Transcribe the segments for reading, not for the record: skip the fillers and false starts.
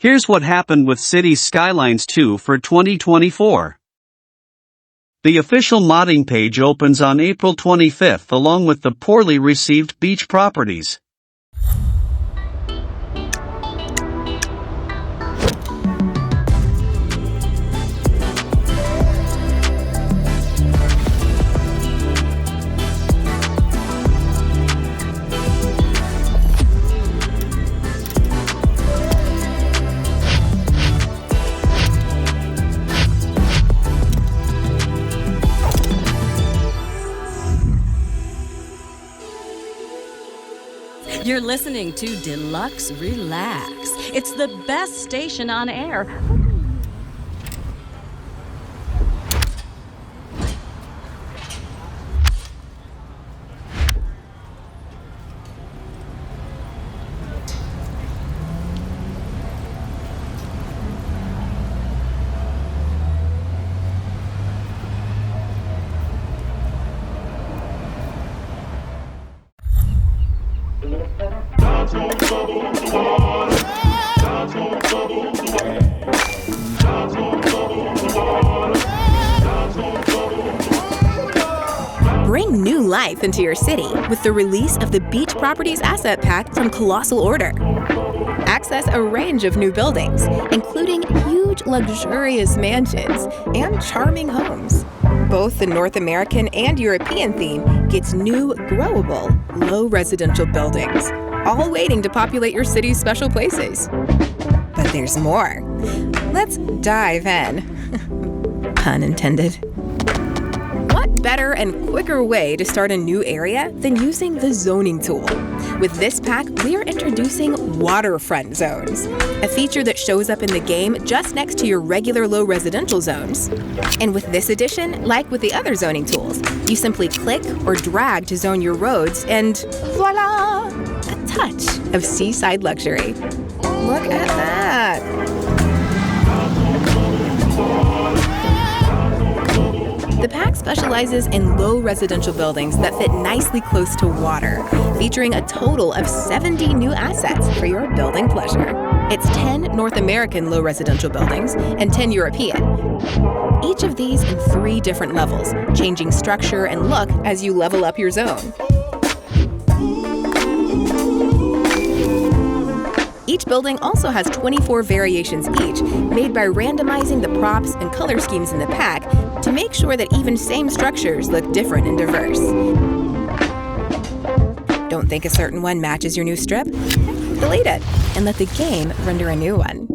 Here's what happened with Cities Skylines II for 2024. The official modding page opens on April 25th along with the poorly received beach properties. You're listening to Deluxe Relax. It's the best station on air. Bring new life into your city with the release of the Beach Properties Asset Pack from Colossal Order. Access a range of new buildings, including huge luxurious mansions and charming homes. Both the North American and European theme gets new, growable, low residential buildings, all waiting to populate your city's special places. But there's more. Let's dive in. Pun intended. What better and quicker way to start a new area than using the zoning tool? With this pack, we're introducing waterfront zones, a feature that shows up in the game just next to your regular low residential zones. And with this addition, like with the other zoning tools, you simply click or drag to zone your roads and voila! A touch of seaside luxury. Look at that! The pack specializes in low residential buildings that fit nicely close to water, featuring a total of 70 new assets for your building pleasure. It's 10 North American low residential buildings and 10 European. Each of these in 3 different levels, changing structure and look as you level up your zone. Each building also has 24 variations each, made by randomizing the props and color schemes in the pack to make sure that even same structures look different and diverse. Don't think a certain one matches your new strip? Delete it and let the game render a new one.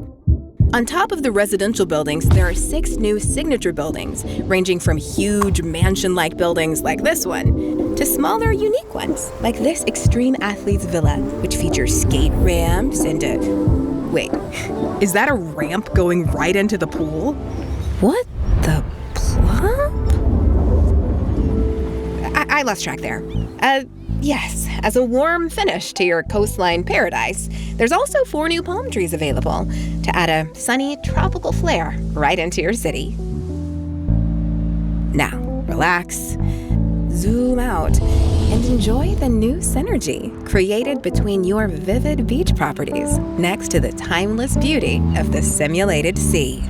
On top of the residential buildings, there are 6 new signature buildings, ranging from huge mansion-like buildings like this one, to smaller, unique ones, like this Extreme Athletes Villa, which features skate ramps and a... Wait, is that a ramp going right into the pool? What the plump? I lost track there. Yes, as a warm finish to your coastline paradise, there's also 4 new palm trees available to add a sunny, tropical flair right into your city. Now, relax, zoom out, and enjoy the new synergy created between your vivid beach properties next to the timeless beauty of the simulated sea.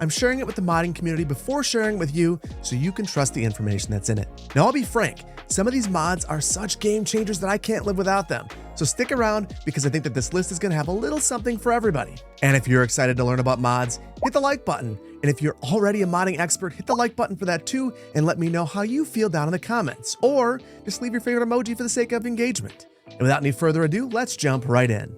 I'm sharing it with the modding community before sharing it with you so you can trust the information that's in it. Now, I'll be frank, some of these mods are such game changers that I can't live without them. So stick around because I think that this list is going to have a little something for everybody. And if you're excited to learn about mods, hit the like button. And if you're already a modding expert, hit the like button for that too and let me know how you feel down in the comments. Or just leave your favorite emoji for the sake of engagement. And without any further ado, let's jump right in.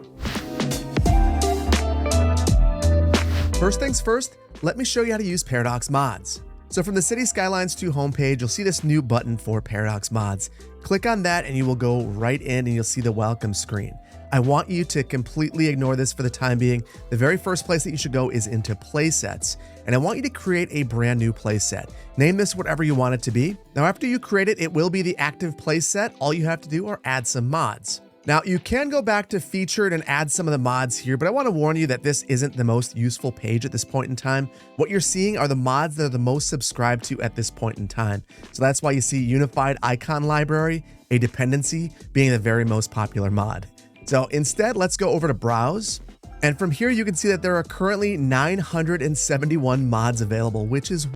First things first, let me show you how to use Paradox mods. So from the City Skylines 2 homepage, you'll see this new button for Paradox Mods. Click on that and you will go right in and you'll see the welcome screen. I want you to completely ignore this for the time being. The very first place that you should go is into playsets. And I want you to create a brand new playset. Name this whatever you want it to be. Now, after you create it, it will be the active playset. All you have to do are add some mods. Now, you can go back to featured and add some of the mods here, but I want to warn you that this isn't the most useful page at this point in time. What you're seeing are the mods that are the most subscribed to at this point in time. So that's why you see Unified Icon Library, a dependency, being the very most popular mod. So instead, let's go over to Browse. And from here, you can see that there are currently 971 mods available, which is...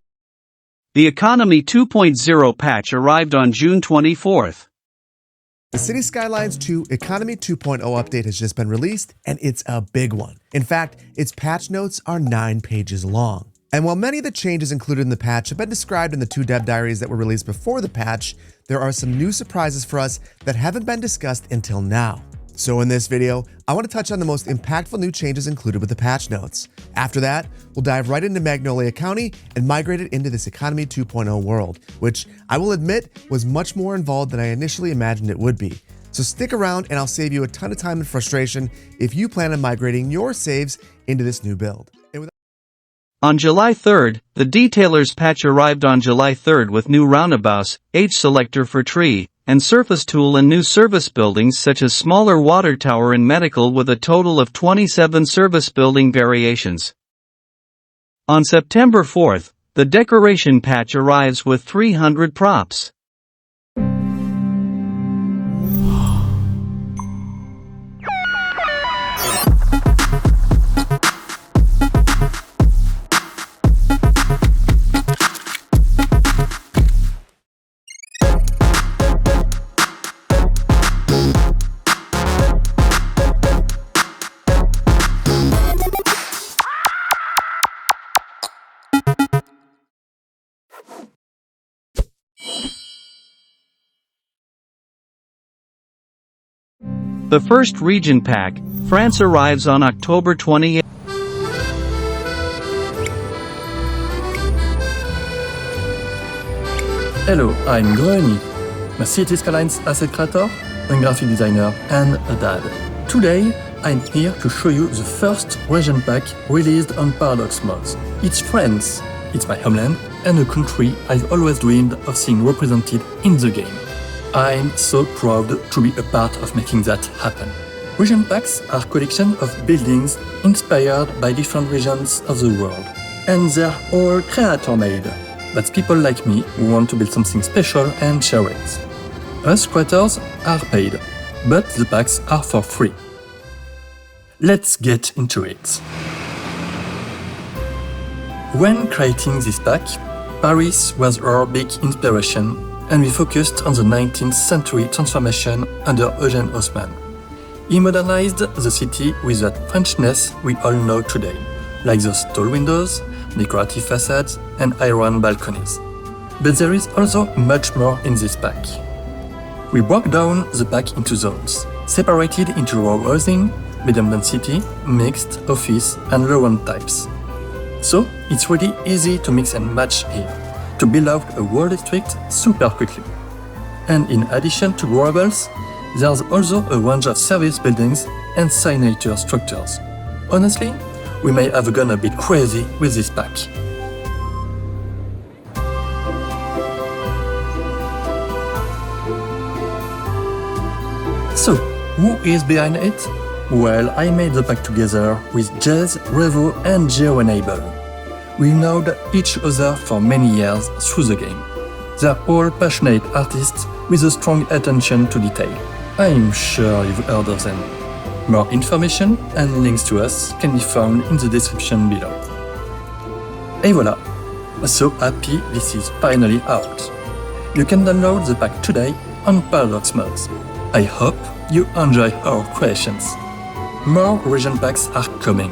The Economy 2.0 patch arrived on June 24th. The City Skylines 2 Economy 2.0 update has just been released, and it's a big one. In fact, its patch notes are 9 pages long. And while many of the changes included in the patch have been described in the 2 dev diaries that were released before the patch, there are some new surprises for us that haven't been discussed until now. So in this video, I want to touch on the most impactful new changes included with the patch notes. After that, we'll dive right into Magnolia County and migrate it into this Economy 2.0 world, which I will admit was much more involved than I initially imagined it would be. So stick around and I'll save you a ton of time and frustration if you plan on migrating your saves into this new build. On July 3rd, the Detailers patch arrived on July 3rd with new roundabouts, age selector for tree, and surface tool and new service buildings such as smaller water tower and medical with a total of 27 service building variations. On September 4th, the decoration patch arrives with 300 props. The first region pack, France, arrives on October 28th. Hello, I'm Groeny, a City Skylines asset creator, a graphic designer, and a dad. Today, I'm here to show you the first region pack released on Paradox Mods. It's France, it's my homeland, and a country I've always dreamed of seeing represented in the game. I'm so proud to be a part of making that happen. Region packs are collections of buildings inspired by different regions of the world. And they're all creator-made. That's people like me who want to build something special and share it. Us creators are paid, but the packs are for free. Let's get into it. When creating this pack, Paris was our big inspiration, and we focused on the 19th century transformation under Eugène Haussmann. He modernized the city with that Frenchness we all know today, like those tall windows, decorative facades, and iron balconies. But there is also much more in this pack. We broke down the pack into zones, separated into row housing, medium density, mixed, office, and low-end types. So it's really easy to mix and match here, to build out a whole district super quickly. And in addition to durables, there's also a range of service buildings and signature structures. Honestly, we may have gone a bit crazy with this pack. So, who is behind it? Well, I made the pack together with Jazz, Revo, and GeoEnable. We known each other for many years through the game. They're all passionate artists with a strong attention to detail. I'm sure you've heard of them. More information and links to us can be found in the description below. Et voilà! So happy this is finally out. You can download the pack today on Paradox Mods. I hope you enjoy our creations. More region packs are coming.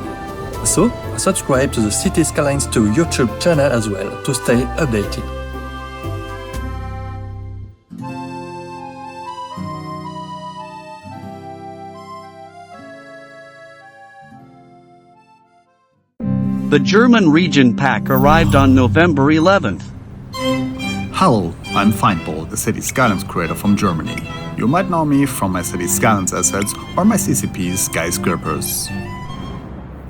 So, subscribe to the City Skylines II YouTube channel as well to stay updated. The German region pack arrived on November 11th. Hello, I'm Feinpol, the City Skylines creator from Germany. You might know me from my City Skylines assets or my CCP skyscrapers.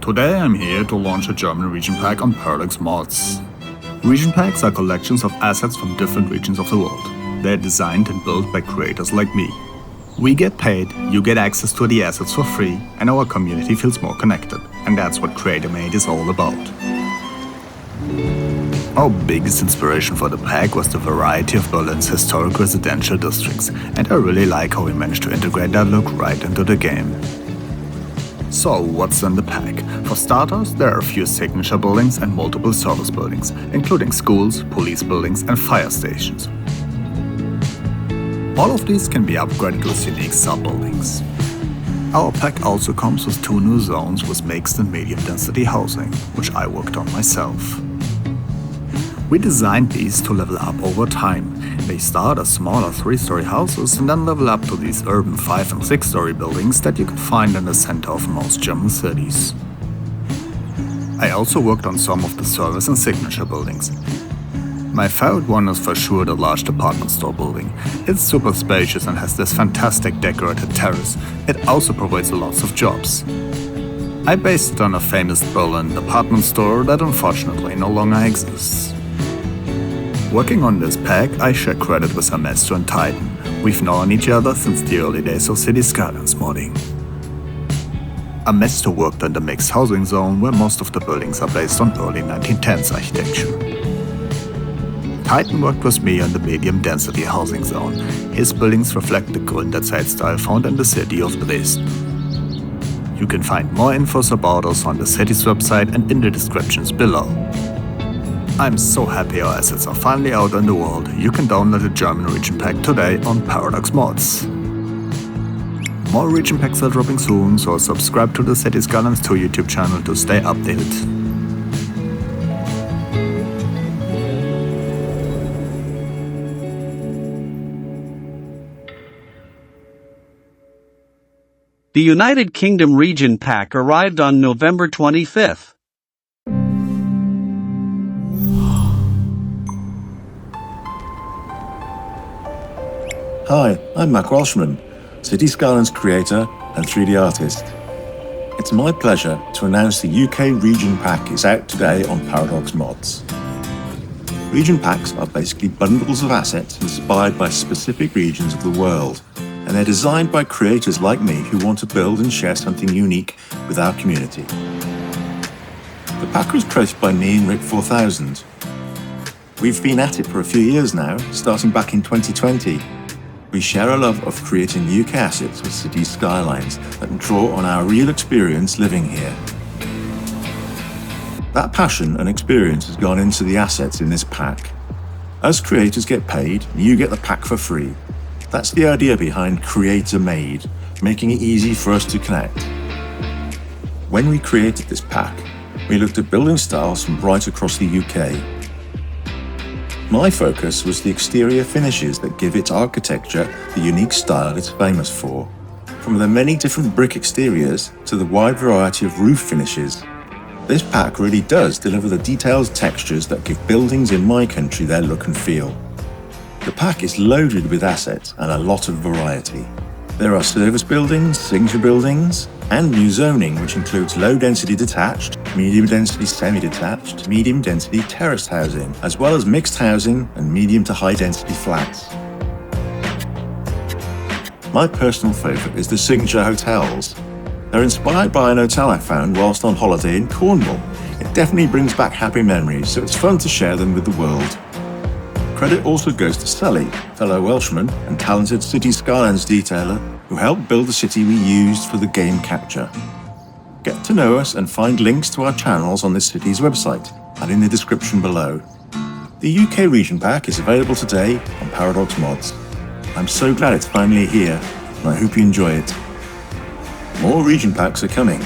Today I'm here to launch a German region pack on Paradox Mods. Region packs are collections of assets from different regions of the world. They're designed and built by creators like me. We get paid, you get access to the assets for free, and our community feels more connected. And that's what Creator Made is all about. Our biggest inspiration for the pack was the variety of Berlin's historic residential districts, and I really like how we managed to integrate that look right into the game. So, what's in the pack? For starters, there are a few signature buildings and multiple service buildings, including schools, police buildings, and fire stations. All of these can be upgraded with unique sub-buildings. Our pack also comes with 2 new zones with mixed and medium density housing, which I worked on myself. We designed these to level up over time. They start as smaller 3-story houses and then level up to these urban 5- and 6-story buildings that you can find in the center of most German cities. I also worked on some of the service and signature buildings. My favorite one is for sure the large department store building. It's super spacious and has this fantastic decorated terrace. It also provides lots of jobs. I based it on a famous Berlin department store that unfortunately no longer exists. Working on this pack, I share credit with Amesto and Titan. We've known each other since the early days of City Skylines modding. Amesto worked on the mixed housing zone where most of the buildings are based on early 1910s architecture. Titan worked with me on the medium-density housing zone. His buildings reflect the Gründerzeit style found in the city of Dresden. You can find more info about us on the city's website and in the descriptions below. I'm so happy our assets are finally out in the world. You can download the German region pack today on Paradox Mods. More region packs are dropping soon, so subscribe to the City Skylines II YouTube channel to stay updated. The United Kingdom region pack arrived on November 25th. Hi, I'm Mac Welshman, City Skylines creator and 3D artist. It's my pleasure to announce the UK Region Pack is out today on Paradox Mods. Region packs are basically bundles of assets inspired by specific regions of the world, and they're designed by creators like me who want to build and share something unique with our community. The pack was created by me and Rick 4000. We've been at it for a few years now, starting back in 2020. We share a love of creating UK assets with city skylines that draw on our real experience living here. That passion and experience has gone into the assets in this pack. As creators get paid, you get the pack for free. That's the idea behind Creator Made, making it easy for us to connect. When we created this pack, we looked at building styles from right across the UK. My focus was the exterior finishes that give its architecture the unique style it's famous for, from the many different brick exteriors to the wide variety of roof finishes. This pack really does deliver the detailed textures that give buildings in my country their look and feel. The pack is loaded with assets and a lot of variety. There are service buildings, signature buildings, and new zoning, which includes low-density detached, medium-density semi-detached, medium-density terraced housing, as well as mixed housing and medium to high-density flats. My personal favourite is the signature hotels. They're inspired by an hotel I found whilst on holiday in Cornwall. It definitely brings back happy memories, so it's fun to share them with the world. Credit also goes to Sully, fellow Welshman and talented City Skylines detailer who helped build the city we used for the game capture. Get to know us and find links to our channels on this city's website and in the description below. The UK Region Pack is available today on Paradox Mods. I'm so glad it's finally here, and I hope you enjoy it. More Region Packs are coming,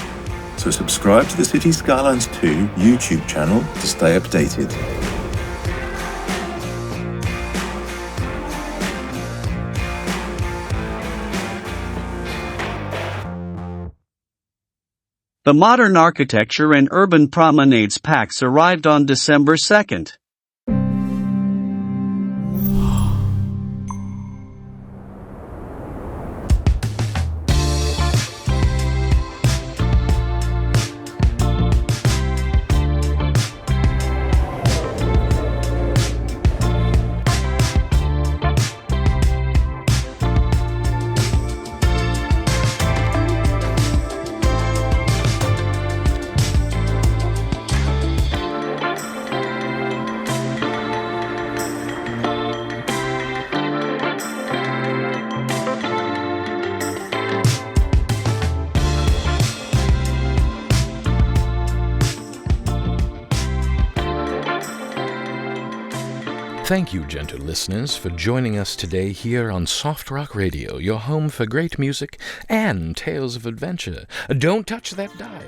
so subscribe to the City Skylines II YouTube channel to stay updated. The Modern Architecture and Urban Promenades packs arrived on December 2nd. Thank you, gentle listeners, for joining us today here on Soft Rock Radio, your home for great music and tales of adventure. Don't touch that dial.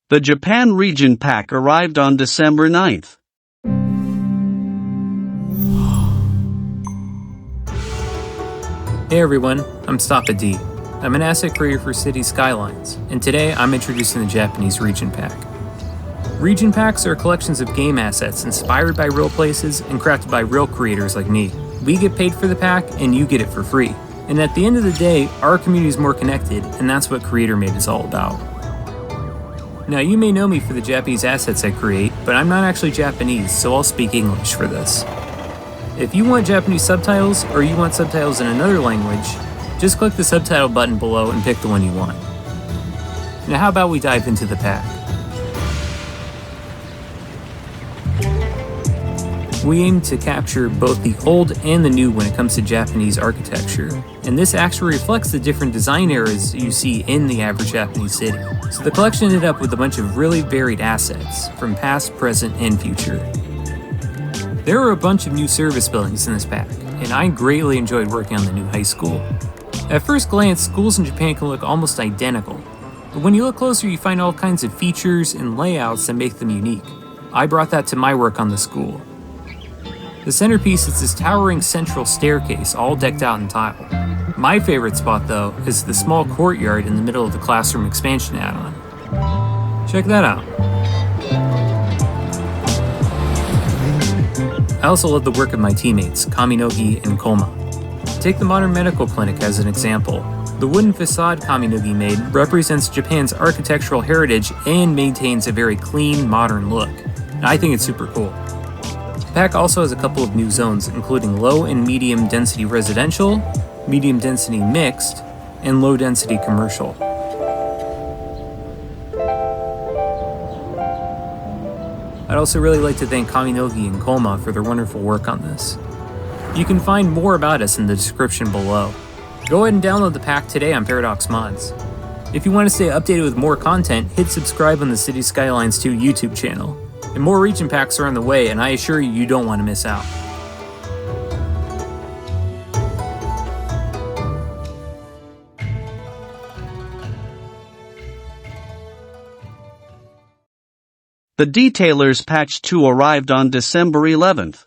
The Japan Region Pack arrived on December 9th. Hey everyone, I'm Stoppa D. I'm an asset creator for City Skylines, and today I'm introducing the Japanese Region Pack. Region Packs are collections of game assets inspired by real places and crafted by real creators like me. We get paid for the pack, and you get it for free. And at the end of the day, our community is more connected, and that's what Creator Made is all about. Now, you may know me for the Japanese assets I create, but I'm not actually Japanese, so I'll speak English for this. If you want Japanese subtitles, or you want subtitles in another language, just click the subtitle button below and pick the one you want. Now, how about we dive into the pack? We aim to capture both the old and the new when it comes to Japanese architecture, and this actually reflects the different design eras you see in the average Japanese city. So the collection ended up with a bunch of really varied assets, from past, present, and future. There are a bunch of new service buildings in this pack, and I greatly enjoyed working on the new high school. At first glance, schools in Japan can look almost identical, but when you look closer you find all kinds of features and layouts that make them unique. I brought that to my work on the school. The centerpiece is this towering central staircase, all decked out in tile. My favorite spot, though, is the small courtyard in the middle of the classroom expansion add-on. Check that out. I also love the work of my teammates, Kaminogi and Koma. Take the modern medical clinic as an example. The wooden facade Kaminogi made represents Japan's architectural heritage and maintains a very clean, modern look. And I think it's super cool. The pack also has a couple of new zones, including low and medium density residential, medium density mixed, and low density commercial. I'd also really like to thank Kaminogi and Koma for their wonderful work on this. You can find more about us in the description below. Go ahead and download the pack today on Paradox Mods. If you want to stay updated with more content, hit subscribe on the City Skylines II YouTube channel. And more region packs are on the way, and I assure you, you don't want to miss out. The Detailers Patch 2 arrived on December 11th.